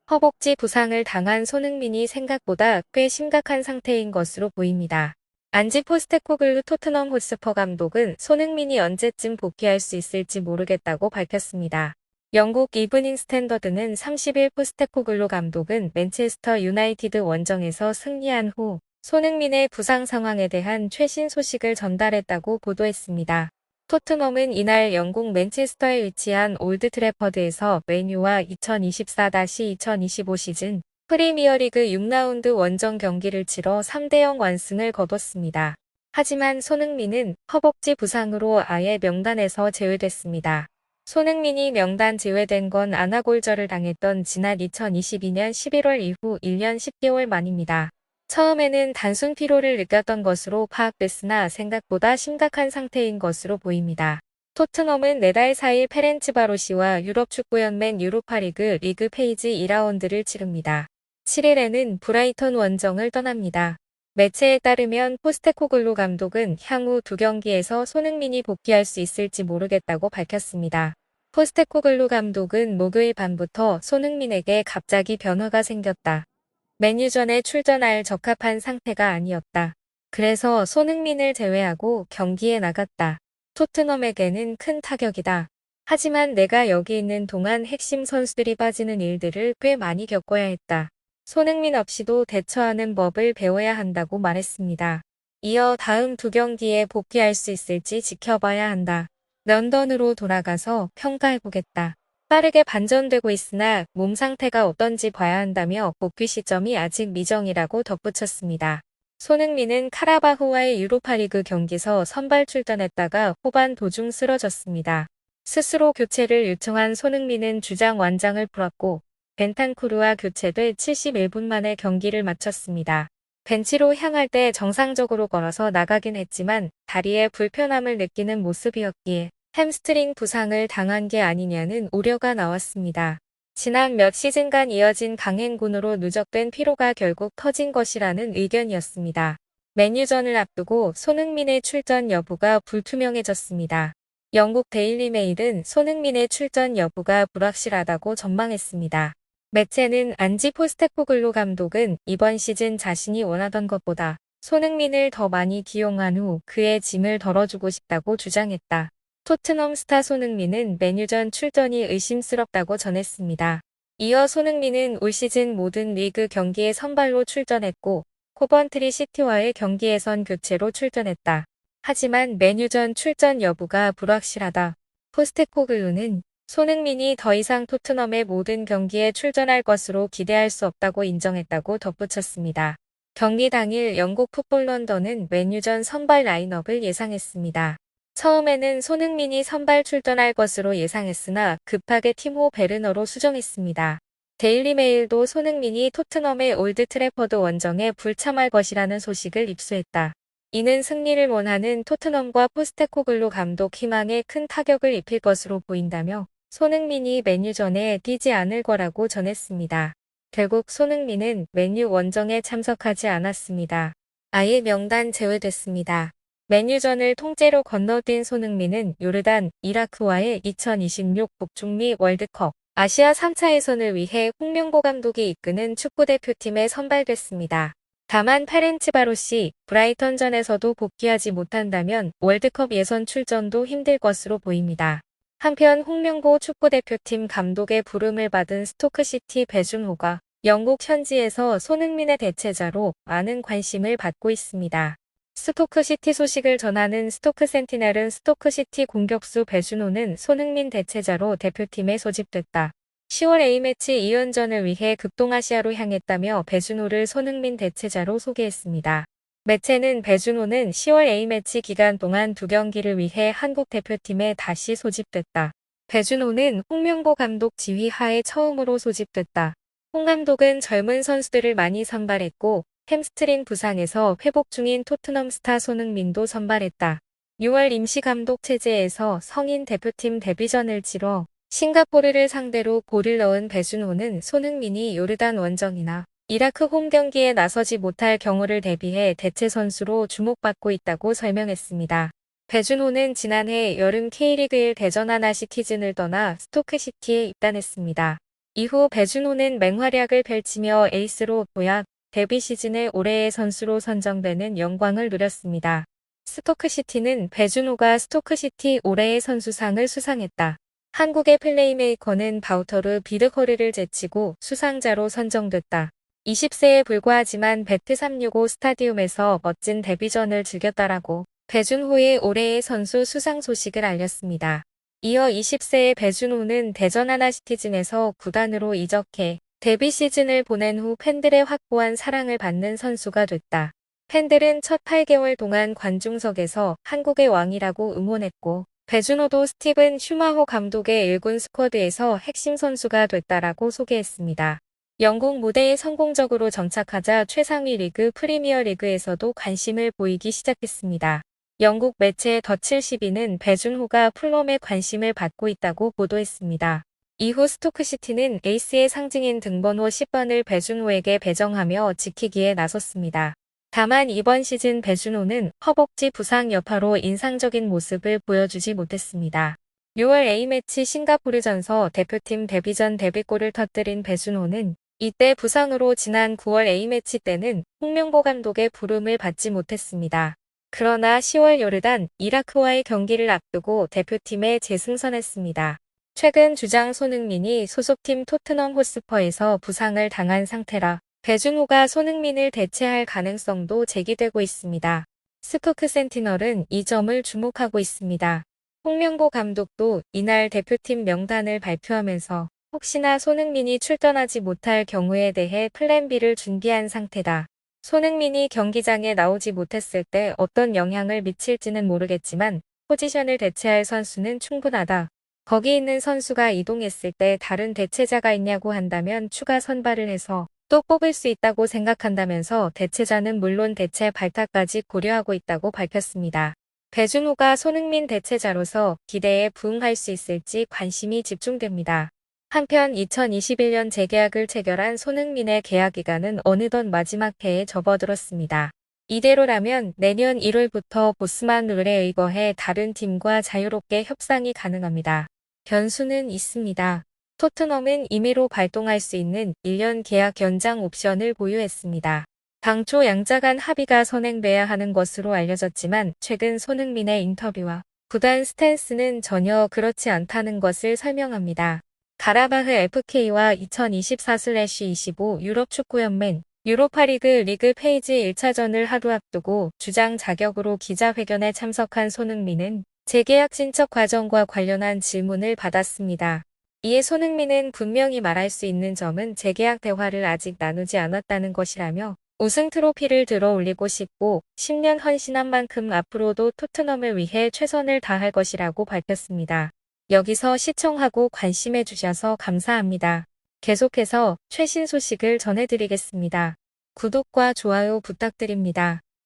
허벅지 부상을 당한 손흥민이 생각보다 꽤 심각한 상태인 것으로 보입니다. 안지 포스테코글루 토트넘 호스퍼 감독은 손흥민이 언제쯤 복귀할 수 있을지 모르겠다고 밝혔습니다. 영국 이브닝 스탠더드는 30일 포스테코글루 감독은 맨체스터 유나이티드 원정에서 승리한 후 손흥민의 부상 상황에 대한 최신 소식을 전달했다고 보도했습니다. 토트넘은 이날 영국 맨체스터에 위치한 올드 트래퍼드에서 맨유와 2024-2025 시즌 프리미어리그 6라운드 원정 경기를 치러 3대0 완승을 거뒀습니다. 하지만 손흥민은 허벅지 부상으로 아예 명단에서 제외됐습니다. 손흥민이 명단 제외된 건 아나골절을 당했던 지난 2022년 11월 이후 1년 10개월 만입니다. 처음에는 단순 피로를 느꼈던 것으로 파악됐으나 생각보다 심각한 상태인 것으로 보입니다. 토트넘은 4달 사이 페렌츠바로시와 유럽축구연맹 유로파리그 리그 페이지 2라운드를 치릅니다. 7일에는 브라이턴 원정을 떠납니다. 매체에 따르면 포스테코글루 감독은 향후 2경기에서 손흥민이 복귀할 수 있을지 모르겠다고 밝혔습니다. 포스테코글루 감독은 목요일 밤부터 손흥민에게 갑자기 변화가 생겼다. 맨유전에 출전할 적합한 상태가 아니었다. 그래서 손흥민을 제외하고 경기에 나갔다. 토트넘에게는 큰 타격이다. 하지만 내가 여기 있는 동안 핵심 선수들이 빠지는 일들을 꽤 많이 겪어야 했다. 손흥민 없이도 대처하는 법을 배워야 한다고 말했습니다. 이어 다음 2경기에 복귀할 수 있을지 지켜봐야 한다. 런던으로 돌아가서 평가해보겠다. 빠르게 반전되고 있으나 몸 상태가 어떤지 봐야 한다며 복귀 시점이 아직 미정이라고 덧붙였습니다. 손흥민은 카라바흐와의 유로파리그 경기서 선발 출전했다가 후반 도중 쓰러졌습니다. 스스로 교체를 요청한 손흥민은 주장 완장을 풀었고 벤탄쿠르와 교체돼 71분 만에 경기를 마쳤습니다. 벤치로 향할 때 정상적으로 걸어서 나가긴 했지만 다리에 불편함을 느끼는 모습이었기에 햄스트링 부상을 당한 게 아니냐는 우려가 나왔습니다. 지난 몇 시즌간 이어진 강행군으로 누적된 피로가 결국 터진 것이라는 의견이었습니다. 맨유전을 앞두고 손흥민의 출전 여부가 불투명해졌습니다. 영국 데일리 메일은 손흥민의 출전 여부가 불확실하다고 전망했습니다. 매체는 안지 포스테코글루 감독은 이번 시즌 자신이 원하던 것보다 손흥민을 더 많이 기용한 후 그의 짐을 덜어주고 싶다고 주장했다. 토트넘 스타 손흥민은 맨유전 출전이 의심스럽다고 전했습니다. 이어 손흥민은 올 시즌 모든 리그 경기에 선발로 출전했고 코번트리 시티와의 경기에선 교체로 출전했다. 하지만 맨유전 출전 여부가 불확실하다. 포스테코글루는 손흥민이 더 이상 토트넘의 모든 경기에 출전할 것으로 기대할 수 없다고 인정했다고 덧붙였습니다. 경기 당일 영국 풋볼 런던은 맨유전 선발 라인업을 예상했습니다. 처음에는 손흥민이 선발 출전할 것으로 예상했으나 급하게 티모 베르너로 수정했습니다. 데일리 메일도 손흥민이 토트넘의 올드 트래퍼드 원정에 불참할 것이라는 소식을 입수했다. 이는 승리를 원하는 토트넘과 포스테코글루 감독 희망에 큰 타격을 입힐 것으로 보인다며 손흥민이 맨유전에 뛰지 않을 거라고 전했습니다. 결국 손흥민은 맨유 원정에 참석하지 않았습니다. 아예 명단 제외됐습니다. 맨유전을 통째로 건너뛴 손흥민은 요르단, 이라크와의 2026 북중미 월드컵 아시아 3차 예선을 위해 홍명보 감독이 이끄는 축구대표팀에 선발됐습니다. 다만 페렌츠바로시, 브라이턴전에서도 복귀하지 못한다면 월드컵 예선 출전도 힘들 것으로 보입니다. 한편 홍명보 축구대표팀 감독의 부름을 받은 스토크시티 배준호가 영국 현지에서 손흥민의 대체자로 많은 관심을 받고 있습니다. 스토크시티 소식을 전하는 스토크 센티넬은 스토크시티 공격수 배준호는 손흥민 대체자로 대표팀에 소집됐다. 10월 A매치 2연전을 위해 극동아시아로 향했다며 배준호를 손흥민 대체자로 소개했습니다. 매체는 배준호는 10월 A매치 기간 동안 2경기를 위해 한국 대표팀에 다시 소집됐다. 배준호는 홍명보 감독 지휘 하에 처음으로 소집됐다. 홍 감독은 젊은 선수들을 많이 선발했고 햄스트링 부상에서 회복 중인 토트넘 스타 손흥민도 선발했다. 6월 임시감독 체제에서 성인 대표팀 데뷔전을 치러 싱가포르를 상대로 골을 넣은 배준호는 손흥민이 요르단 원정이나 이라크 홈 경기에 나서지 못할 경우를 대비해 대체 선수로 주목받고 있다고 설명했습니다. 배준호는 지난해 여름 K리그 1 대전 하나 시티즌을 떠나 스토크시티에 입단했습니다. 이후 배준호는 맹활약을 펼치며 에이스로 도약, 데뷔 시즌에 올해의 선수로 선정되는 영광을 누렸습니다. 스토크시티는 배준호가 스토크시티 올해의 선수상을 수상했다. 한국의 플레이메이커는 바우터르 비드허르를 제치고 수상자로 선정됐다. 20세에 불과하지만 베트365 스타디움에서 멋진 데뷔전을 즐겼다라고 배준호의 올해의 선수 수상 소식을 알렸습니다. 이어 20세의 배준호는 대전 하나시티즌에서 구단으로 이적해 데뷔 시즌을 보낸 후 팬들의 확고한 사랑을 받는 선수가 됐다. 팬들은 첫 8개월 동안 관중석에서 한국의 왕이라고 응원했고 배준호도 스티븐 슈마허 감독의 일군 스쿼드에서 핵심 선수가 됐다라고 소개했습니다. 영국 무대에 성공적으로 정착하자 최상위 리그 프리미어 리그에서도 관심을 보이기 시작했습니다. 영국 매체 더 72는 배준호가 풀럼에 관심을 받고 있다고 보도했습니다. 이후 스토크시티는 에이스의 상징인 등번호 10번을 배준호에게 배정하며 지키기에 나섰습니다. 다만 이번 시즌 배준호는 허벅지 부상 여파로 인상적인 모습을 보여주지 못했습니다. 6월 A매치 싱가포르전서 대표팀 데뷔전 데뷔골을 터뜨린 배준호는 이때 부상으로 지난 9월 A매치 때는 홍명보 감독의 부름을 받지 못했습니다. 그러나 10월 요르단, 이라크와의 경기를 앞두고 대표팀에 재승선했습니다. 최근 주장 손흥민이 소속팀 토트넘 호스퍼에서 부상을 당한 상태라 배준호가 손흥민을 대체할 가능성도 제기되고 있습니다. 스토크 센티널은 이 점을 주목하고 있습니다. 홍명보 감독도 이날 대표팀 명단을 발표하면서 혹시나 손흥민이 출전하지 못할 경우에 대해 플랜 B를 준비한 상태다. 손흥민이 경기장에 나오지 못했을 때 어떤 영향을 미칠지는 모르겠지만 포지션을 대체할 선수는 충분하다. 거기 있는 선수가 이동했을 때 다른 대체자가 있냐고 한다면 추가 선발을 해서 또 뽑을 수 있다고 생각한다면서 대체자는 물론 대체 발탁까지 고려하고 있다고 밝혔습니다. 배준호가 손흥민 대체자로서 기대에 부응할 수 있을지 관심이 집중됩니다. 한편 2021년 재계약을 체결한 손흥민의 계약 기간은 어느덧 마지막 해에 접어들었습니다. 이대로라면 내년 1월부터 보스만 룰에 의거해 다른 팀과 자유롭게 협상이 가능합니다. 변수는 있습니다. 토트넘은 임의로 발동할 수 있는 1년 계약 연장 옵션을 보유했습니다. 당초 양자 간 합의가 선행돼야 하는 것으로 알려졌지만 최근 손흥민의 인터뷰와 구단 스탠스는 전혀 그렇지 않다는 것을 설명합니다. 가라바흐 FK와 2024/25 유럽 축구연맹 유로파리그 리그 페이지 1차전을 하루 앞두고 주장 자격으로 기자회견에 참석한 손흥민은 재계약 신청 과정과 관련한 질문을 받았습니다. 이에 손흥민은 분명히 말할 수 있는 점은 재계약 대화를 아직 나누지 않았다는 것이라며 우승 트로피를 들어 올리고 싶고 10년 헌신한 만큼 앞으로도 토트넘을 위해 최선을 다할 것이라고 밝혔습니다. 여기서 시청하고 관심해 주셔서 감사합니다. 계속해서 최신 소식을 전해드리겠습니다. 구독과 좋아요 부탁드립니다.